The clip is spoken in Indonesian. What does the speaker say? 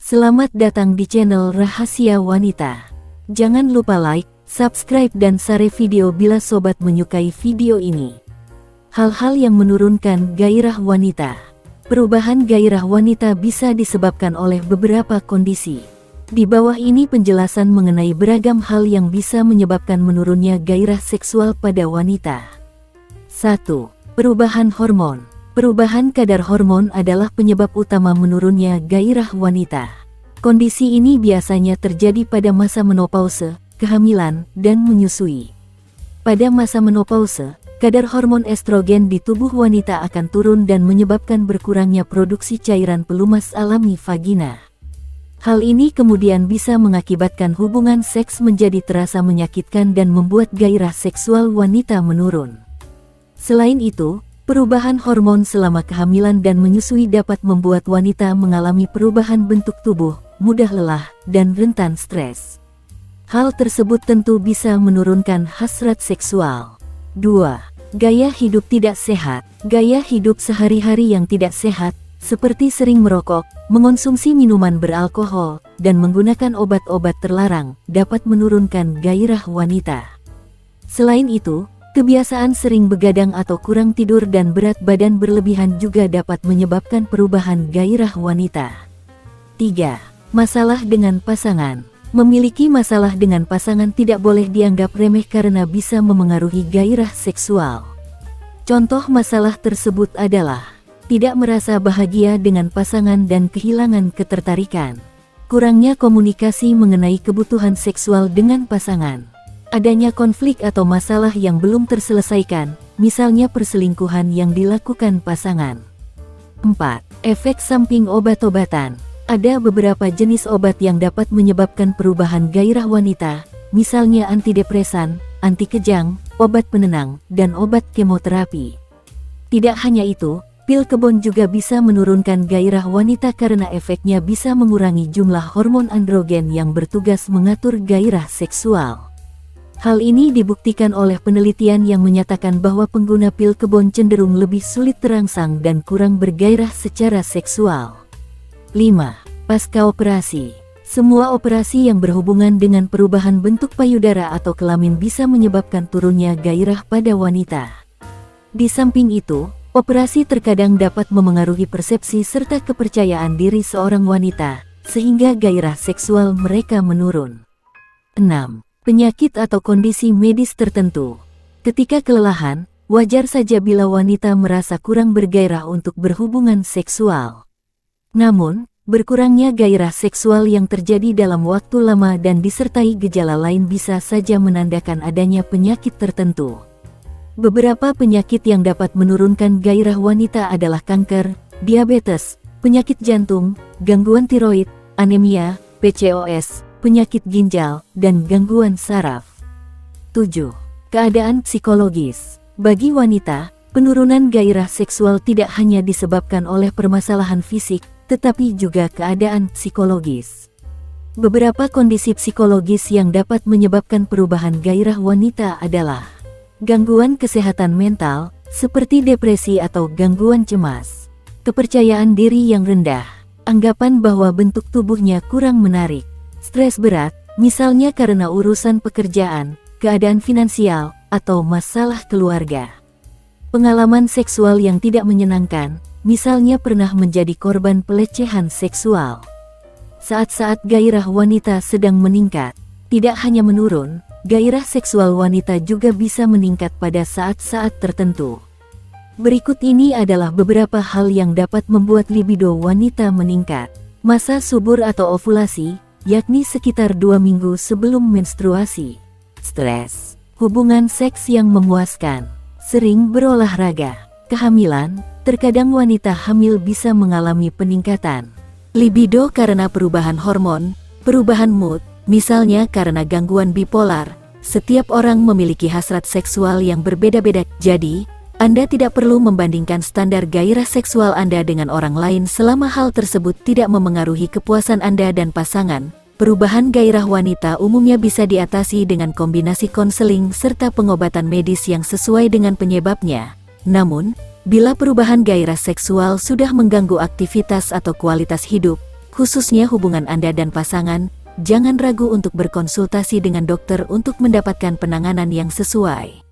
Selamat datang di channel Rahasia Wanita. Jangan lupa like, subscribe dan share video bila sobat menyukai video ini. Hal-hal yang menurunkan gairah wanita. Perubahan gairah wanita bisa disebabkan oleh beberapa kondisi. Di bawah ini penjelasan mengenai beragam hal yang bisa menyebabkan menurunnya gairah seksual pada wanita. 1. Perubahan hormon. Perubahan kadar hormon adalah penyebab utama menurunnya gairah wanita. Kondisi ini biasanya terjadi pada masa menopause, kehamilan, dan menyusui. Pada masa menopause, kadar hormon estrogen di tubuh wanita akan turun dan menyebabkan berkurangnya produksi cairan pelumas alami vagina. Hal ini kemudian bisa mengakibatkan hubungan seks menjadi terasa menyakitkan dan membuat gairah seksual wanita menurun. Selain itu, perubahan hormon selama kehamilan dan menyusui dapat membuat wanita mengalami perubahan bentuk tubuh, mudah lelah, dan rentan stres. Hal tersebut tentu bisa menurunkan hasrat seksual. 2. Gaya hidup tidak sehat. Gaya hidup sehari-hari yang tidak sehat, seperti sering merokok, mengonsumsi minuman beralkohol, dan menggunakan obat-obat terlarang, dapat menurunkan gairah wanita. Selain itu, kebiasaan sering begadang atau kurang tidur dan berat badan berlebihan juga dapat menyebabkan perubahan gairah wanita. 3. Masalah dengan pasangan. Memiliki masalah dengan pasangan tidak boleh dianggap remeh karena bisa memengaruhi gairah seksual. Contoh masalah tersebut adalah tidak merasa bahagia dengan pasangan dan kehilangan ketertarikan, kurangnya komunikasi mengenai kebutuhan seksual dengan pasangan, adanya konflik atau masalah yang belum terselesaikan, misalnya perselingkuhan yang dilakukan pasangan. 4. Efek samping obat-obatan. Ada beberapa jenis obat yang dapat menyebabkan perubahan gairah wanita, misalnya antidepresan, anti kejang, obat penenang, dan obat kemoterapi. Tidak hanya itu, pil kebon juga bisa menurunkan gairah wanita karena efeknya bisa mengurangi jumlah hormon androgen yang bertugas mengatur gairah seksual. Hal ini dibuktikan oleh penelitian yang menyatakan bahwa pengguna pil kebon cenderung lebih sulit terangsang dan kurang bergairah secara seksual. 5. Pasca operasi. Semua operasi yang berhubungan dengan perubahan bentuk payudara atau kelamin bisa menyebabkan turunnya gairah pada wanita. Di samping itu, operasi terkadang dapat memengaruhi persepsi serta kepercayaan diri seorang wanita, sehingga gairah seksual mereka menurun. 6. Penyakit atau kondisi medis tertentu. Ketika kelelahan, wajar saja bila wanita merasa kurang bergairah untuk berhubungan seksual. Namun, berkurangnya gairah seksual yang terjadi dalam waktu lama dan disertai gejala lain bisa saja menandakan adanya penyakit tertentu. Beberapa penyakit yang dapat menurunkan gairah wanita adalah kanker, diabetes, penyakit jantung, gangguan tiroid, anemia, PCOS, penyakit ginjal, dan gangguan saraf. 7. Keadaan psikologis. Bagi wanita, penurunan gairah seksual tidak hanya disebabkan oleh permasalahan fisik, tetapi juga keadaan psikologis. Beberapa kondisi psikologis yang dapat menyebabkan perubahan gairah wanita adalah gangguan kesehatan mental, seperti depresi atau gangguan cemas, kepercayaan diri yang rendah, anggapan bahwa bentuk tubuhnya kurang menarik, stres berat, misalnya karena urusan pekerjaan, keadaan finansial, atau masalah keluarga. Pengalaman seksual yang tidak menyenangkan, misalnya pernah menjadi korban pelecehan seksual. Saat-saat gairah wanita sedang meningkat, tidak hanya menurun, gairah seksual wanita juga bisa meningkat pada saat-saat tertentu. Berikut ini adalah beberapa hal yang dapat membuat libido wanita meningkat. Masa subur atau ovulasi, yakni sekitar 2 minggu sebelum menstruasi. Stres, hubungan seks yang memuaskan, sering berolahraga, kehamilan. Terkadang wanita hamil bisa mengalami peningkatan libido karena perubahan hormon, perubahan mood, misalnya karena gangguan bipolar. Setiap orang memiliki hasrat seksual yang berbeda-beda, jadi Anda tidak perlu membandingkan standar gairah seksual Anda dengan orang lain selama hal tersebut tidak memengaruhi kepuasan Anda dan pasangan. Perubahan gairah wanita umumnya bisa diatasi dengan kombinasi konseling serta pengobatan medis yang sesuai dengan penyebabnya. Namun, bila perubahan gairah seksual sudah mengganggu aktivitas atau kualitas hidup, khususnya hubungan Anda dan pasangan, jangan ragu untuk berkonsultasi dengan dokter untuk mendapatkan penanganan yang sesuai.